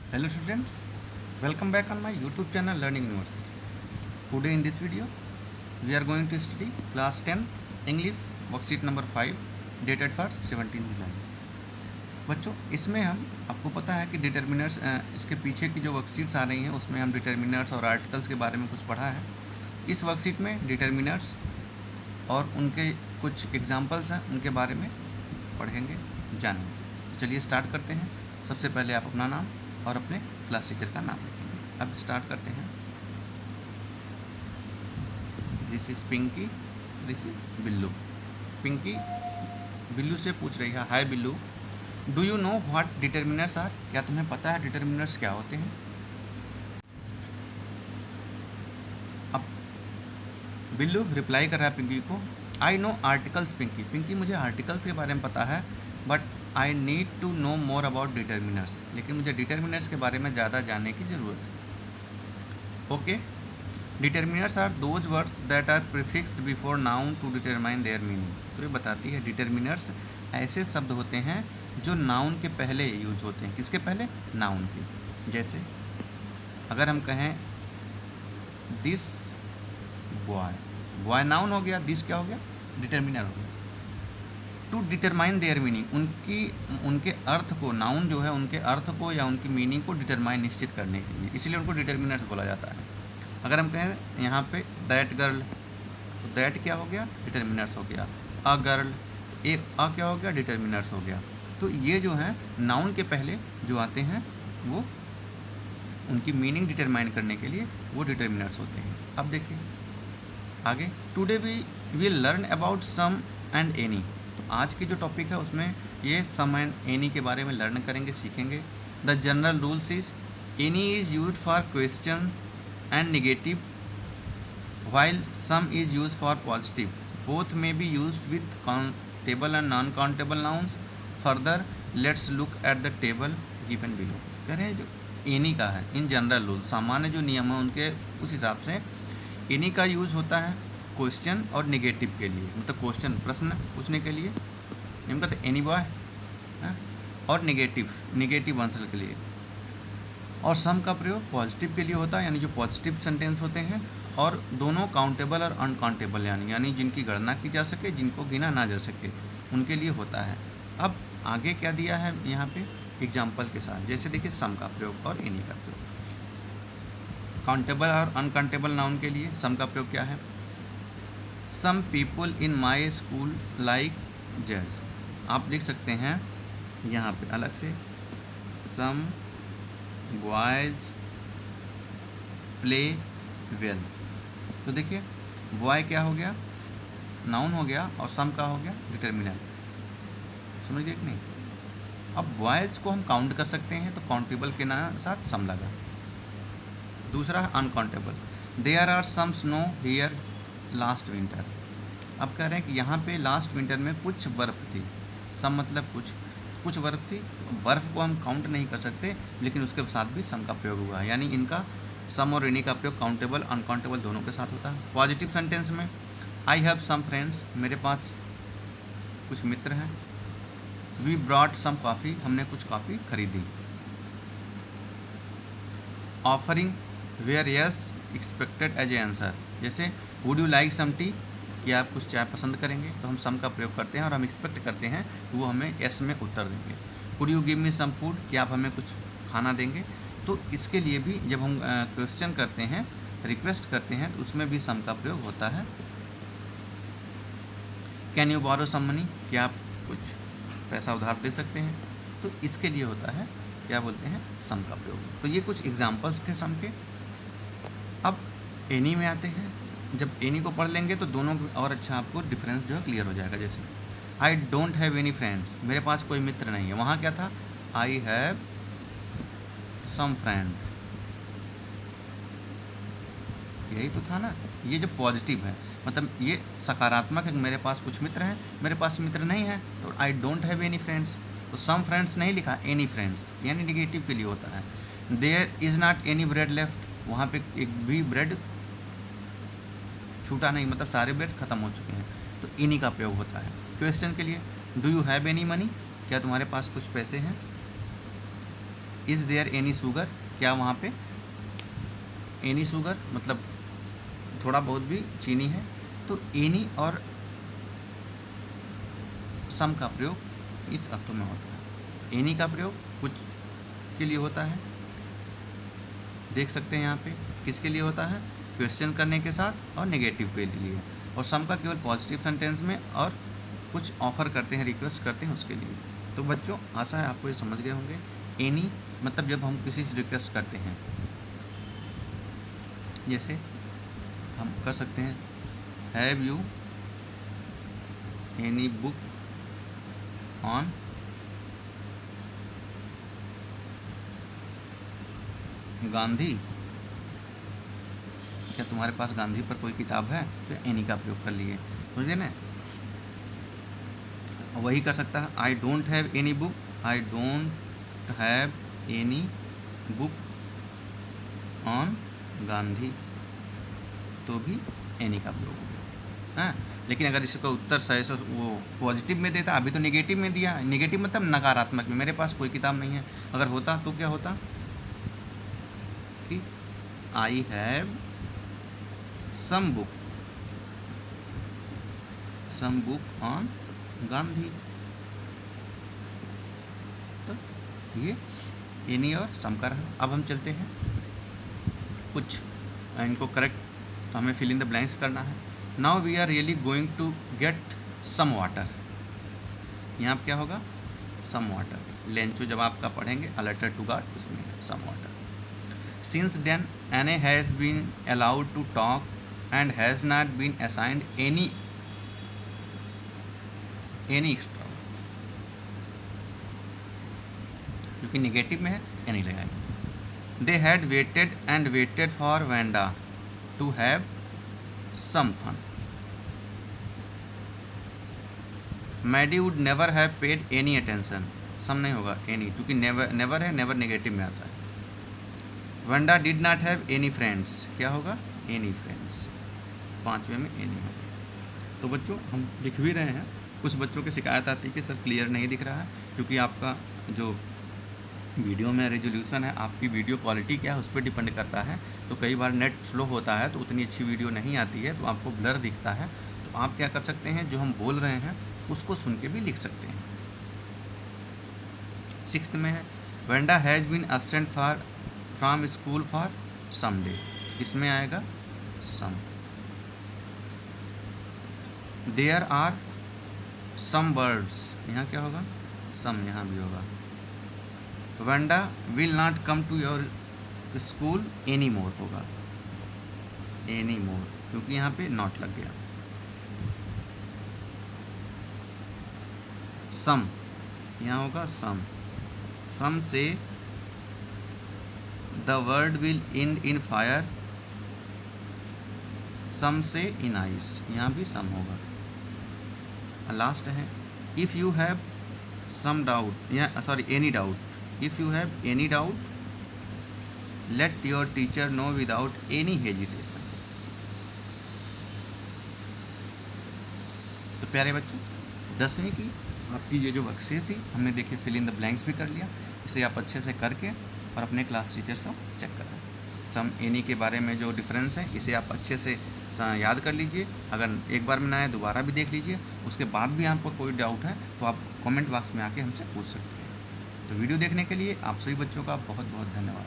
Hello students, welcome back on my YouTube channel Learning Notes. Today in this video, we are going to study class 10 English worksheet number 5 dated for 17 July. बच्चों इसमें हम आपको पता है कि determiners इसके पीछे की जो वर्कशीट्स आ रही हैं उसमें हम डिटर्मिनर्स और आर्टिकल्स के बारे में कुछ पढ़ा है. इस वर्कशीट में डिटर्मिनर्स और उनके कुछ एग्जाम्पल्स हैं उनके बारे में पढ़ेंगे जानेंगे. चलिए स्टार्ट करते हैं. सबसे पहले आप अपना नाम और अपने क्लास टीचर का नाम लिखेंगे. अब स्टार्ट करते हैं. This is Pinky, this is Billu. Pinky Billu से पूछ रही है, hi Billu, do you know what determiners are? क्या तुम्हें पता है डिटर्मिनर्स क्या होते हैं? अब बिल्लू रिप्लाई कर रहा है पिंकी को, I know articles Pinky. Pinky मुझे आर्टिकल्स के बारे में पता है, but I need to know more about determiners. लेकिन मुझे डिटर्मिनर्स के बारे में ज़्यादा जानने की ज़रूरत है. Okay, determiners are those words that are prefixed before noun to determine their meaning. तो ये बताती है डिटर्मिनर्स ऐसे शब्द होते हैं जो नाउन के पहले यूज होते हैं. किसके पहले? नाउन के. जैसे अगर हम कहें दिस बॉय, बॉय नाउन हो गया, दिस क्या हो गया? डिटर्मिनर हो गया. टू डिटरमाइन देयर मीनिंग, उनके अर्थ को, नाउन जो है उनके अर्थ को या उनकी मीनिंग को डिटरमाइन निश्चित करने के लिए, इसीलिए उनको डिटर्मिनर्स बोला जाता है. अगर हम कहें यहाँ पे दैट गर्ल, तो दैट क्या हो गया? डिटर्मिनर्स हो गया. अ गर्ल, एक अ क्या हो गया? डिटर्मिनर्स हो गया. तो ये जो है नाउन के पहले जो आते हैं वो उनकी मीनिंग डिटरमाइन करने के लिए वो डिटर्मिनर्स होते हैं. अब देखिए आगे, today we will learn about some and any. तो आज की जो टॉपिक है उसमें ये सम एंड एनी के बारे में लर्न करेंगे, सीखेंगे. The general rules is any is use for question and negative while some is used for positive. Both may be used with countable and non-countable nouns. Further, let's look at the table given below. कह रहे हैं जो any का है, in general rule, सामान्य जो नियम है उनके उस हिसाब से एनी का यूज होता है क्वेश्चन और निगेटिव के लिए, मतलब क्वेश्चन प्रश्न पूछने के लिए, हम कहते हैं एनी बॉय, और निगेटिव आंसर के लिए. और सम का प्रयोग पॉजिटिव के लिए होता है, यानी जो पॉजिटिव सेंटेंस होते हैं, और दोनों काउंटेबल और अनकाउंटेबल यानी जिनकी गणना की जा सके, जिनको गिना ना जा सके, उनके लिए होता है. अब आगे क्या दिया है यहाँ पे एग्जाम्पल के साथ. जैसे देखिए सम का प्रयोग और एनी का प्रयोग. काउंटेबल और अनकाउंटेबल नाउन के लिए सम का प्रयोग क्या है? Some people in my school like जज. आप लिख सकते हैं यहाँ पे अलग से, सम बॉयज़ प्ले वेल. तो देखिए बॉय क्या हो गया? नाउन हो गया, और सम का हो गया? डिटर्मिनर. समझिए कि नहीं? अब बॉयज़ को हम काउंट कर सकते हैं, तो काउंटेबल के साथ सम लगा. दूसरा है uncountable. There are some snow here last winter. अब कह रहे हैं कि यहाँ पे लास्ट विंटर में कुछ बर्फ़ थी. सम मतलब कुछ बर्फ़ थी. बर्फ़ को हम काउंट नहीं कर सकते, लेकिन उसके साथ भी सम का प्रयोग हुआ है, यानी इनका सम और एनी का प्रयोग काउंटेबल अनकाउंटेबल दोनों के साथ होता है. पॉजिटिव सेंटेंस में आई हैव सम फ्रेंड्स, मेरे पास कुछ मित्र हैं. वी ब्रॉट सम कॉफ़ी, हमने कुछ कॉफ़ी खरीदी. Offering were yes expected as a answer. जैसे would you like some tea, कि आप कुछ चाय पसंद करेंगे, तो हम सम का प्रयोग करते हैं और हम एक्सपेक्ट करते हैं कि वो हमें एस में उत्तर देंगे. Could you give me some food, कि आप हमें कुछ खाना देंगे. तो इसके लिए भी जब हम क्वेश्चन करते हैं, रिक्वेस्ट करते हैं, तो उसमें भी सम का प्रयोग होता है. Can you borrow some money, कि आप कुछ पैसा उधार दे सकते हैं, तो इसके लिए होता है क्या बोलते हैं? सम का प्रयोग. तो ये कुछ एग्जाम्पल्स थे सम के. अब एनी में आते हैं. जब एनी को पढ़ लेंगे तो दोनों और अच्छा आपको डिफरेंस जो है क्लियर हो जाएगा. जैसे I don't have any friends, मेरे पास कोई मित्र नहीं है. वहाँ क्या था? आई हैव सम फ्रेंड, यही तो था ना. ये जो पॉजिटिव है, मतलब ये सकारात्मक है कि मेरे पास कुछ मित्र हैं. मेरे पास मित्र नहीं है तो I don't have any friends. तो सम फ्रेंड्स नहीं लिखा, एनी फ्रेंड्स, यानी निगेटिव के लिए होता है. There is not any bread left, वहाँ पे एक भी ब्रेड छूटा नहीं, मतलब सारे ब्रेड ख़त्म हो चुके हैं, तो एनी का प्रयोग होता है. क्वेश्चन के लिए do you have any money, क्या तुम्हारे पास कुछ पैसे हैं? इज़ देयर एनी शुगर, क्या वहाँ पे एनी शुगर मतलब थोड़ा बहुत भी चीनी है। तो एनी और सम का प्रयोग इस अर्थों में होता है। एनी का प्रयोग कुछ के लिए होता है, देख सकते हैं यहाँ पे किसके लिए होता है, क्वेश्चन करने के साथ और नेगेटिव के लिए, और सम का केवल पॉजिटिव सेंटेंस में और कुछ ऑफ़र करते हैं, रिक्वेस्ट करते हैं उसके लिए। तो बच्चों आशा है आपको ये समझ गए होंगे। एनी मतलब जब हम किसी से रिक्वेस्ट करते हैं, जैसे हम कर सकते हैं have you any book on Gandhi, क्या तुम्हारे पास गांधी पर कोई किताब है, तो एनी का प्रयोग कर लिए, समझे ना। वही कर सकता है I don't have any book, I don't have any book on Gandhi, तो भी एनी का प्रयोग हो गया। हाँ, लेकिन अगर इसका उत्तर सही से वो पॉजिटिव में देता, अभी तो नेगेटिव में दिया, नेगेटिव मतलब नकारात्मक में, मेरे पास कोई किताब नहीं है, अगर होता तो क्या होता कि I have some book on Gandhi. तो ये एनी और सम का रहा। अब हम चलते हैं कुछ इनको करेक्ट, तो हमें फिल इन द ब्लैंक्स करना है। Now we are really going to get some water, यहाँ पर क्या होगा, सम वाटर। लेंचो जब आपका पढ़ेंगे अ लेटर टू गॉड, उसमें some water. Since then Anne has been allowed to talk and has not been assigned any extra, क्योंकि negative में है एनी लगाएंगे। They had waited and waited for Wanda to have some fun, Maddie would never have paid any attention, some नहीं होगा any, क्योंकि never है, never negative में आता है। Wanda did not have any friends, क्या होगा, एनी फ्रेंड्स, पांचवें में एनी होगा। तो बच्चों हम लिख भी रहे हैं, कुछ बच्चों की शिकायत आती है कि सर क्लियर नहीं दिख रहा है, क्योंकि आपका जो वीडियो में रेजोल्यूशन है, आपकी वीडियो क्वालिटी क्या है उस पर डिपेंड करता है। तो कई बार नेट स्लो होता है तो उतनी अच्छी वीडियो नहीं आती है, तो आपको ब्लर दिखता है। तो आप क्या कर सकते हैं, जो हम बोल रहे हैं उसको सुन के भी लिख सकते हैं। 6th में है Wanda has been absent from school for some day, इसमें आएगा some. There are some birds, यहाँ क्या होगा, सम, यहाँ भी होगा। Wanda will not come to your school any more होगा, एनी मोर, क्योंकि यहाँ पे नॉट लग गया। सम, यहाँ होगा some, some say the world will end in fire, some say in ice, यहाँ भी सम होगा। लास्ट है if you have some doubt, या sorry any doubt, if you have any doubt let your teacher know without any hesitation. तो प्यारे बच्चों, 10वीं की आपकी ये जो वर्कशीट थी, हमने देखिए फिल इन द ब्लैंक्स भी कर लिया। इसे आप अच्छे से करके और अपने क्लास टीचर से चेक कराएं। सम एनी के बारे में जो डिफरेंस है इसे आप अच्छे से याद कर लीजिए। अगर एक बार में ना आए दोबारा भी देख लीजिए, उसके बाद भी आपको कोई डाउट है तो आप कमेंट बॉक्स में आके हमसे पूछ सकते हैं। तो वीडियो देखने के लिए आप सभी बच्चों का बहुत बहुत धन्यवाद।